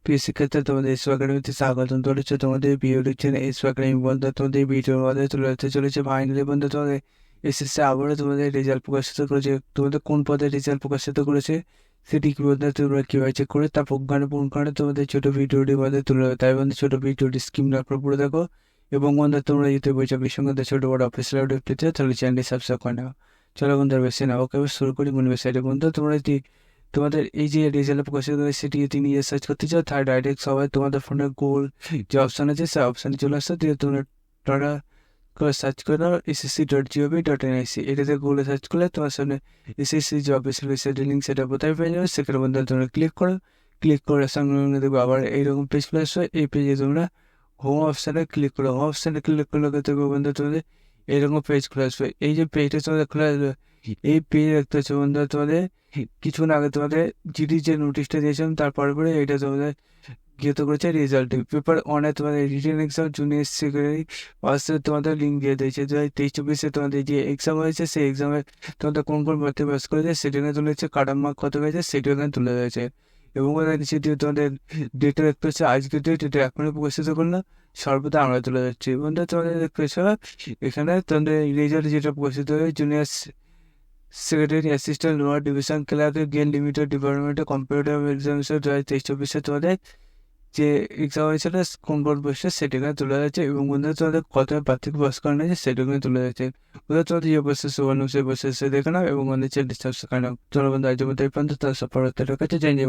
প্রিয় শিক্ষার্থী, তোমাদের এসো একাডেমিতে স্বাগতম। চলেছে তোমাদের ভিডিও চ্যানেল এসো একাডেমি। বন্ধু, তোমাদের ভিডিওর মধ্যে তুলে ধরতে চলেছে ফাইনালি বন্ধু তোমাদের এসএসসি আবারও তোমাদের রেজাল্ট প্রকাশিত করেছে। তোমাদের কোন পদের রেজাল্ট প্রকাশিত করেছে সেটি কি বন্ধু তোমরা কীভাবে চেক করে তা পুঙ্খানুপুঙ্খানে তোমাদের ছোট ভিডিওটির মধ্যে তুলে ধরো। তাই বন্ধু ছোট ভিডিওটি স্কিপ না করে পুরো দেখো। এবং বন্ধু, তোমরা যদি বইটা বিসঙ্গত ছোট বড় অফিসিয়াল আপডেট পেতে তাহলে চ্যানেলটি সাবস্ক্রাইব করে নাও। চলো বন্ধু, বেশি না ওকে শুরু করি মনে সাইডে। বন্ধু, তোমরা যদি তোমাদের এই যে রেজাল্ট প্রকাশিত হবে সেটি যদি নিয়ে সার্চ করতে চাও তাহলে ডাইরেক্ট সবাই তোমাদের ফোনে গুগল যে অপশান আছে সেই অপশানে চলে আসছে, দিয়ে তোমরা করে সার্চ করে দাও SSC.gov.in এটাতে গুগলে সার্চ করলে তোমার সামনে এসএসসি যে অফিসিয়াল ওয়েবসাইটের লিঙ্ক সেটা কোথায় পেয়ে যাবে। সেখানে মধ্যে তোমরা ক্লিক করো। ক্লিক করে সঙ্গে সঙ্গে দেখবে আবার এইরকম পেজ প্লে আসবে। এই পেজে তোমরা হোম অপশানে ক্লিক করো। হোম অপশানে ক্লিক করলে দেখবে বন্ধু তোমাদের এইরকম পেজ খুলে আসবে। এই যে পেজটা তোমাদের খুলে আসবে, এই পেজ দেখতে হচ্ছে বন্ধু তোমাদের কিছুক্ষণ আগে তোমাদের জিডি যে নোটিশটা দিয়েছিলাম তারপরে পরে এটা তোমাদের গিয়ে তো করেছে রেজাল্ট পেপার অনে তোমাদের রিটেন এক্সাম জুনিয়র সেকেন্ডারি ফার্স্টে তোমাদের লিঙ্ক দিয়ে দিয়েছে। 2023-24 তোমাদের যে এক্সাম হয়েছে সেই এক্সামে তোমাদের কোন কোন ভর্তি পাস করেছে সেটা এখানে তুলেছে, কাটার মার্ক কত হয়েছে সেটা এখানে তুলে দিয়েছে। এবং নিচে দিয়ে তোমাদের ডেটটা দেখতে হচ্ছে আজকের ডেট, এটা এখনই প্রকাশিত করলাম, সর্বদা আমরা তুলে যাচ্ছি। বন্ধু, তোমাদের দেখতে হচ্ছে এখানে তোমাদের রেজাল্ট যেটা প্রকাশিত হয়ে junior secretary assistant lower division ক্লার্কের গেল লিমিটেড ডিপার্টমেন্টে কম্পিউটার এক্সামিনেশন 2023-24 তোমাদের যে এক্সাম হয়েছিল কোন বোর্ড বসে সেটা এখানে তুলে যাচ্ছে। এবং বন্ধু তোমাদের কত পার্থক্য পাস করানো হয়েছে সেটা এখানে তুলে যাচ্ছে। বন্ধু, তোমাদের যে বসে সুবর্ণ সে বসে দেখে নাও এবং আমাদের চ্যানেল সাবস্ক্রাইব করে নাও। চলো বন্ধু, আজ মতো এই পর্যন্ত, তার সব পরবর্তী কাছে জানিয়ে